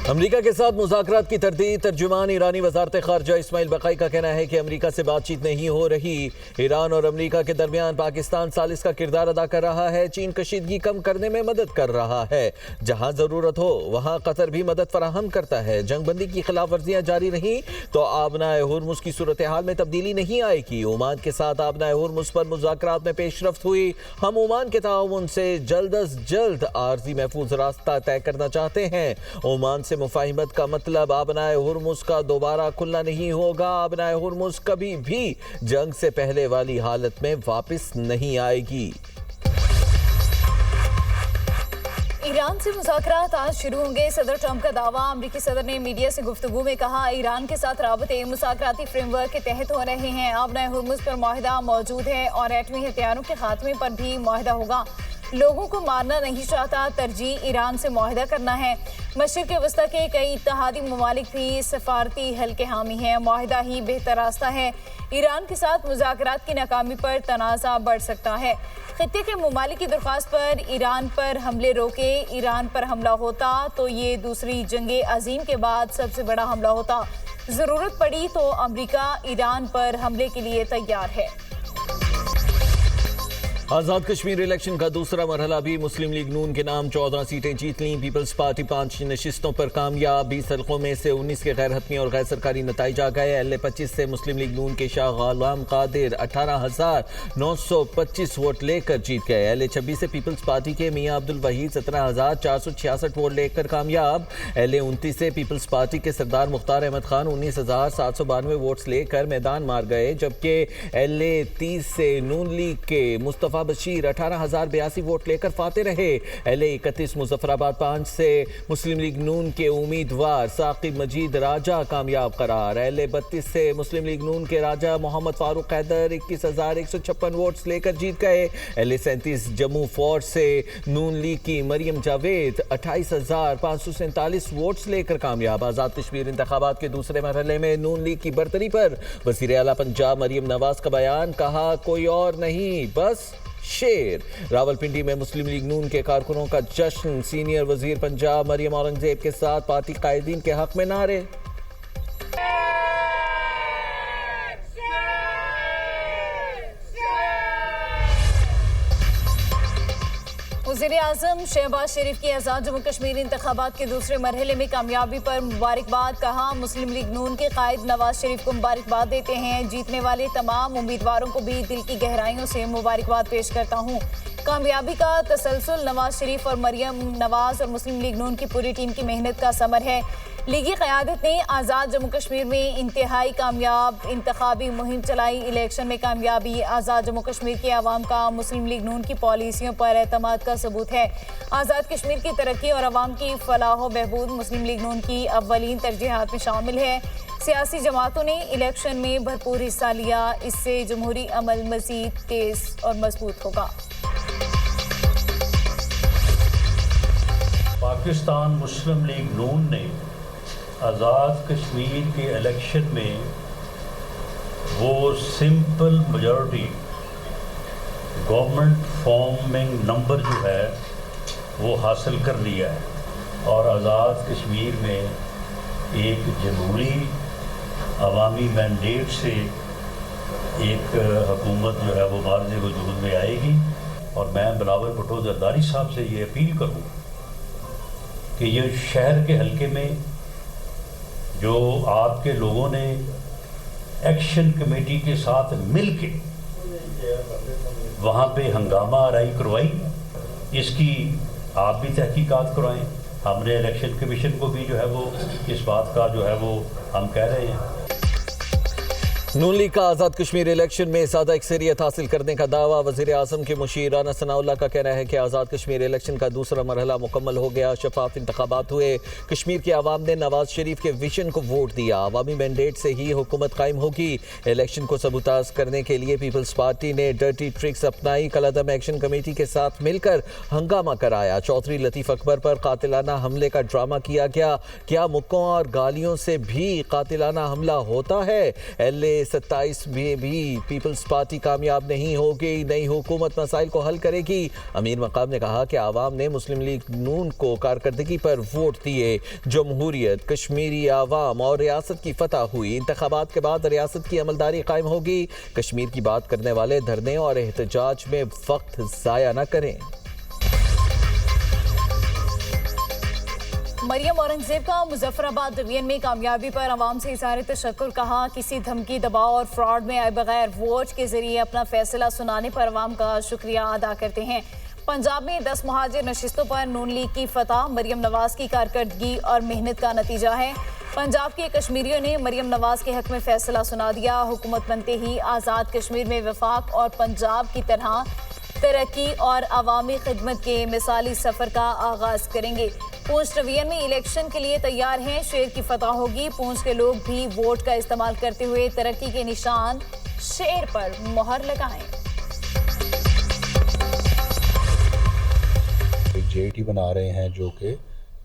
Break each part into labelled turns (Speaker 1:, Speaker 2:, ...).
Speaker 1: امریکہ کے ساتھ مذاکرات کی تردید۔ ترجمان ایرانی وزارت خارجہ اسماعیل بقائی کا کہنا ہے کہ امریکہ سے بات چیت نہیں ہو رہی۔ ایران اور امریکہ کے درمیان پاکستان ثالث کا کردار ادا کر رہا ہے۔ چین کشیدگی کم کرنے میں مدد کر رہا ہے۔ جہاں ضرورت ہو وہاں قطر بھی مدد فراہم کرتا ہے۔ جنگ بندی کی خلاف ورزیاں جاری رہیں تو آبنائے ہرمز کی صورتحال میں تبدیلی نہیں آئے گی۔ عمان کے ساتھ آبنائے ہرمز پر مذاکرات میں پیش رفت ہوئی۔ ہم عمان کے تعاون سے جلد از جلد عارضی محفوظ راستہ طے کرنا چاہتے ہیں۔ عمان سے مفاہمت کا مطلب آبنائے ہرمز کا دوبارہ کھلنا نہیں ہوگا۔ آبنائے ہرمز کبھی بھی جنگ سے پہلے والی حالت میں واپس نہیں آئے گی۔
Speaker 2: ایران سے مذاکرات آج شروع ہوں گے۔ صدر ٹرمپ کا دعویٰ۔ امریکی صدر نے میڈیا سے گفتگو میں کہا ایران کے ساتھ رابطے مذاکراتی فریم ورک کے تحت ہو رہے ہیں۔ آبنائے ہرمز پر معاہدہ موجود ہے اور ایٹمی ہتھیاروں کے خاتمے پر بھی معاہدہ ہوگا۔ لوگوں کو مارنا نہیں چاہتا، ترجیح ایران سے معاہدہ کرنا ہے۔ مشرق وسطی کے کئی اتحادی ممالک بھی سفارتی حل کے حامی ہیں۔ معاہدہ ہی بہتر راستہ ہے۔ ایران کے ساتھ مذاکرات کی ناکامی پر تنازع بڑھ سکتا ہے۔ خطے کے ممالک کی درخواست پر ایران پر حملے روکے۔ ایران پر حملہ ہوتا تو یہ دوسری جنگ عظیم کے بعد سب سے بڑا حملہ ہوتا۔ ضرورت پڑی تو امریکہ ایران پر حملے کے لیے تیار ہے۔
Speaker 1: آزاد کشمیر الیکشن کا دوسرا مرحلہ بھی مسلم لیگ نون کے نام 14 سیٹیں جیت لیں۔ پیپلز پارٹی 5 نشستوں پر کامیاب۔ 20 حلقوں میں سے 19 کے غیر حتمی اور غیر سرکاری نتائج آ گئے۔ LA-25 سے مسلم لیگ نون کے شاہ غلام قادر 18,925 ووٹ لے کر جیت گئے۔ LA-26 سے پیپلز پارٹی کے میاں عبدالوحید 17,466 ووٹ لے کر کامیاب۔ LA-29 سے پیپلز پارٹی کے سردار مختار احمد خان 19,792 ووٹس لے کر میدان مار گئے، جبکہ LA-30 سے نون لیگ کے مصطفیٰ بشیر 18,082 ووٹ لے کر فاتح رہے۔ LA-31 مظفرآباد 5 سے مسلم لیگ نون کے امیدوار ثاقب مجید راجہ کامیاب قرار۔ LA-32 سے مسلم لیگ نون کے راجہ محمد فاروق حیدر 21,156 ووٹس لے کر جیت گئے۔ LA-37 جموں فورٹ سے نون لیگ کی مریم جاوید 28,547 ووٹس لے کر کامیاب۔ آزاد کشمیر انتخابات کے دوسرے مرحلے میں نون لیگ کی برتری پر وزیر اعلیٰ پنجاب مریم نواز کا بیان، کہا کوئی اور نہیں بس شیر۔ راولپنڈی میں مسلم لیگ نون کے کارکنوں کا جشن۔ سینئر وزیر پنجاب مریم اورنگزیب کے ساتھ پارٹی قائدین کے حق میں نعرے۔
Speaker 2: وزیر اعظم شہباز شریف کی آزاد جموں کشمیر انتخابات کے دوسرے مرحلے میں کامیابی پر مبارکباد، کہا مسلم لیگ نون کے قائد نواز شریف کو مبارکباد دیتے ہیں۔ جیتنے والے تمام امیدواروں کو بھی دل کی گہرائیوں سے مبارکباد پیش کرتا ہوں۔ کامیابی کا تسلسل نواز شریف اور مریم نواز اور مسلم لیگ نون کی پوری ٹیم کی محنت کا ثمر ہے۔ لیگی قیادت نے آزاد جموں کشمیر میں انتہائی کامیاب انتخابی مہم چلائی۔ الیکشن میں کامیابی آزاد جموں کشمیر کے عوام کا مسلم لیگ نون کی پالیسیوں پر اعتماد کا ثبوت ہے۔ آزاد کشمیر کی ترقی اور عوام کی فلاح و بہبود مسلم لیگ نون کی اولین ترجیحات میں شامل ہے۔ سیاسی جماعتوں نے الیکشن میں بھرپور حصہ لیا، اس سے جمہوری عمل مزید تیز اور مضبوط ہوگا۔
Speaker 3: پاکستان مسلم لیگ نون نے آزاد کشمیر کے الیکشن میں وہ simple majority government farming number جو ہے وہ حاصل کر لیا ہے اور آزاد کشمیر میں ایک جمہوری عوامی مینڈیٹ سے ایک حکومت جو ہے وہ بارز وجود میں آئے گی۔ اور میں بلاول بھٹو زرداری صاحب سے یہ اپیل کروں کہ یہ شہر کے حلقے میں جو آپ کے لوگوں نے ایکشن کمیٹی کے ساتھ مل کے وہاں پہ ہنگامہ آرائی کروائی، اس کی آپ بھی تحقیقات کروائیں۔ ہم نے الیکشن کمیشن کو بھی جو ہے وہ اس بات کا جو ہے وہ ہم کہہ رہے ہیں۔
Speaker 1: نون لیگ کا آزاد کشمیر الیکشن میں سادہ اکثریت حاصل کرنے کا دعویٰ۔ وزیر اعظم کے مشیر رانا ثناء اللہ کا کہنا ہے کہ آزاد کشمیر الیکشن کا دوسرا مرحلہ مکمل ہو گیا، شفاف انتخابات ہوئے، کشمیر کے عوام نے نواز شریف کے ویژن کو ووٹ دیا، عوامی مینڈیٹ سے ہی حکومت قائم ہوگی۔ الیکشن کو سبوتاژ کرنے کے لیے پیپلز پارٹی نے ڈرٹی ٹرکس اپنائی، کالعدم ایکشن کمیٹی کے ساتھ مل کر ہنگامہ کرایا، چودھری لطیف اکبر پر قاتلانہ حملے کا ڈرامہ کیا گیا۔ کیا مکوں اور گالیوں سے بھی قاتلانہ حملہ ہوتا ہے؟ LA 27 میں بھی پیپلز پارٹی کامیاب نہیں ہوگی، نئی حکومت مسائل کو حل کرے گی۔ امیر مقام نے کہا کہ عوام نے مسلم لیگ نون کو کارکردگی پر ووٹ دیے۔ جمہوریت، کشمیری عوام اور ریاست کی فتح ہوئی۔ انتخابات کے بعد ریاست کی عملداری قائم ہوگی۔ کشمیر کی بات کرنے والے دھرنے اور احتجاج میں وقت ضائع نہ کریں۔
Speaker 2: مریم اورنگزیب کا مظفر آباد ڈویژن میں کامیابی پر عوام سے اظہار تشکر، کہا کسی دھمکی، دباؤ اور فراڈ میں آئے بغیر ووٹ کے ذریعے اپنا فیصلہ سنانے پر عوام کا شکریہ ادا کرتے ہیں۔ پنجاب میں 10 مہاجر نشستوں پر نون لیگ کی فتح مریم نواز کی کارکردگی اور محنت کا نتیجہ ہے۔ پنجاب کے کشمیریوں نے مریم نواز کے حق میں فیصلہ سنا دیا۔ حکومت بنتے ہی آزاد کشمیر میں وفاق اور پنجاب کی طرح ترقی اور عوامی خدمت کے مثالی سفر کا آغاز کریں گے۔ پونچھ ڈویژن میں الیکشن کے لیے تیار ہیں، شیر کی فتح ہوگی۔ پونچھ کے لوگ بھی ووٹ کا استعمال کرتے ہوئے ترقی کے نشان شیر پر مہر لگائیں۔
Speaker 4: ایک جے ٹی بنا رہے ہیں جو کہ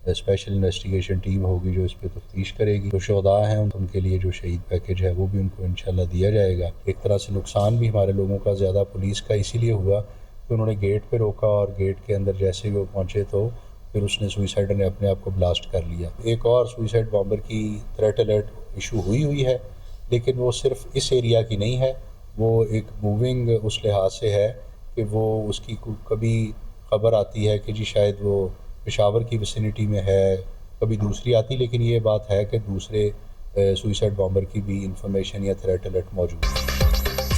Speaker 4: اسپیشل انویسٹیگیشن ٹیم ہوگی جو اس پہ تفتیش کرے گی۔ جو شہداء ہیں ان کے لیے جو شہید پیکج ہے وہ بھی ان کو انشاءاللہ دیا جائے گا۔ ایک طرح سے نقصان بھی ہمارے لوگوں کا زیادہ پولیس کا اسی لیے ہوا کہ انہوں نے گیٹ پہ روکا اور گیٹ کے اندر جیسے ہی وہ پہنچے تو پھر اس نے سوئسائڈر نے اپنے آپ کو بلاسٹ کر لیا۔ ایک اور سوئسائڈ بامبر کی تھریٹ الرٹ ایشو ہوئی ہے، لیکن وہ صرف اس ایریا کی نہیں ہے، وہ ایک موونگ اس لحاظ سے ہے کہ وہ اس کی کبھی خبر آتی ہے کہ جی شاید وہ پشاور کی ویسینٹی میں ہے، کبھی دوسری آتی، لیکن یہ بات ہے کہ دوسرے سوئسائڈ بامبر کی بھی انفارمیشن یا تھریٹ الرٹ موجود ہے۔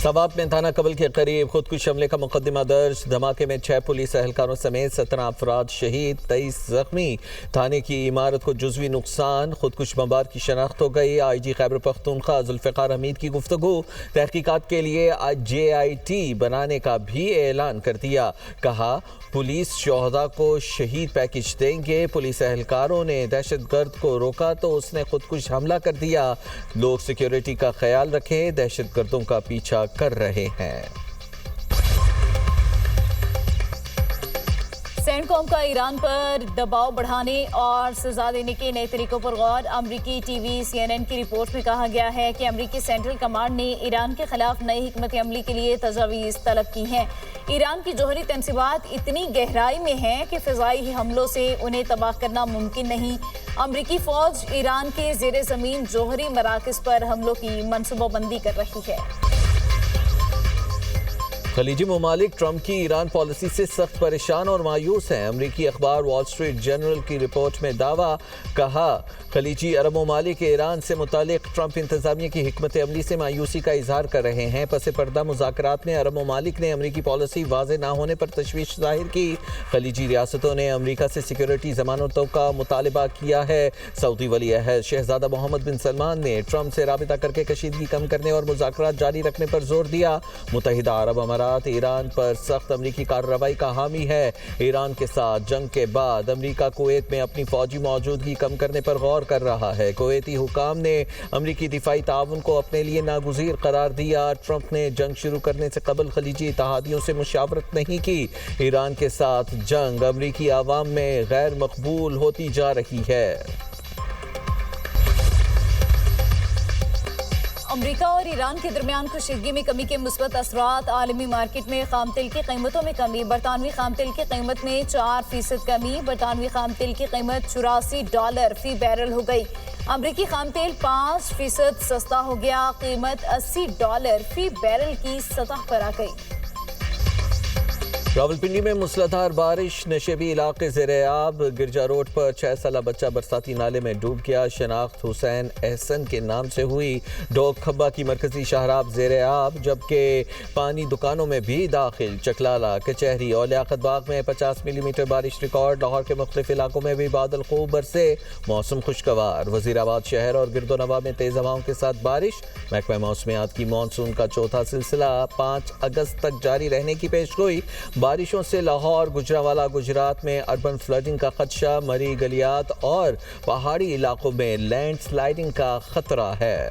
Speaker 1: سوات میں تھانہ قبل کے قریب خودکش حملے کا مقدمہ درج۔ دھماکے میں 6 پولیس اہلکاروں سمیت 17 افراد شہید، 23 زخمی۔ تھانے کی عمارت کو جزوی نقصان۔ خودکش بمبار کی شناخت ہو گئی۔ آئی جی خیبر پختونخوا ذوالفقار حمید کی گفتگو۔ تحقیقات کے لیے JIT بنانے کا بھی اعلان کر دیا۔ کہا پولیس شہداء کو شہید پیکج دیں گے۔ پولیس اہلکاروں نے دہشت گرد کو روکا تو اس نے خودکش حملہ کر دیا۔ لوگ سیکیورٹی کا خیال رکھیں، دہشت گردوں کا پیچھا کر رہے ہیں۔
Speaker 2: سینڈ کام کا ایران پر دباؤ بڑھانے اور سزا دینے کے نئے طریقوں پر غور۔ امریکی ٹی وی CNN کی رپورٹ میں کہا گیا ہے کہ امریکی سینٹرل کمانڈ نے ایران کے خلاف نئی حکمت عملی کے لیے تجاویز طلب کی ہیں۔ ایران کی جوہری تنصیبات اتنی گہرائی میں ہیں کہ فضائی حملوں سے انہیں تباہ کرنا ممکن نہیں۔ امریکی فوج ایران کے زیر زمین جوہری مراکز پر حملوں کی منصوبہ بندی کر رہی ہے۔
Speaker 1: خلیجی ممالک ٹرمپ کی ایران پالیسی سے سخت پریشان اور مایوس ہیں۔ امریکی اخبار وال اسٹریٹ جرنل کی رپورٹ میں دعویٰ، کہا خلیجی عرب ممالک ایران سے متعلق ٹرمپ انتظامیہ کی حکمت عملی سے مایوسی کا اظہار کر رہے ہیں۔ پس پردہ مذاکرات میں عرب ممالک نے امریکی پالیسی واضح نہ ہونے پر تشویش ظاہر کی۔ خلیجی ریاستوں نے امریکہ سے سیکیورٹی ضمانتوں کا مطالبہ کیا ہے۔ سعودی ولی عہد شہزادہ محمد بن سلمان نے ٹرمپ سے رابطہ کر کے کشیدگی کم کرنے اور مذاکرات جاری رکھنے پر زور دیا۔ متحدہ عرب امارات ایران پر سخت امریکی کارروائی کا حامی ہے۔ ایران کے ساتھ جنگ کے بعد امریکہ کویت میں اپنی فوجی موجودگی کم کرنے پر غور کر رہا ہے۔ کویتی حکام نے امریکی دفاعی تعاون کو اپنے لیے ناگزیر قرار دیا۔ ٹرمپ نے جنگ شروع کرنے سے قبل خلیجی اتحادیوں سے مشاورت نہیں کی۔ ایران کے ساتھ جنگ امریکی عوام میں غیر مقبول ہوتی جا رہی ہے۔
Speaker 2: امریکہ اور ایران کے درمیان کشیدگی میں کمی کے مثبت اثرات۔ عالمی مارکیٹ میں خام تیل کی قیمتوں میں کمی۔ برطانوی خام تیل کی قیمت میں 4% کمی۔ برطانوی خام تیل کی قیمت $84 فی بیرل ہو گئی۔ امریکی خام تیل 5% سستا ہو گیا۔ قیمت $80 فی بیرل کی سطح پر آ گئی۔
Speaker 1: راولپنڈی میں موسلادھار بارش، نشیبی علاقے زیر آب۔ گرجا روڈ پر 6 سالہ بچہ برساتی نالے میں ڈوب گیا۔ شناخت حسین احسن کے نام سے ہوئی۔ ڈوگ کھمبا کی مرکزی شاہراہ زیر آب، جبکہ پانی دکانوں میں بھی داخل۔ چکلالہ، کچہری اور لیاقت باغ میں 50 ملی میٹر بارش ریکارڈ۔ لاہور کے مختلف علاقوں میں بھی بادل خوب برسے، موسم خوشگوار۔ وزیرآباد شہر اور گرد و نواح میں تیز ہواؤں کے ساتھ بارش۔ محکمہ موسمیات کی مانسون کا چوتھا سلسلہ 5 اگست تک جاری رہنے کی پیشگوئی۔ بارشوں سے لاہور، گجرانوالہ، گجرات میں اربن فلڈنگ کا خدشہ۔ مری گلیات اور پہاڑی علاقوں میں لینڈ سلائیڈنگ کا خطرہ ہے۔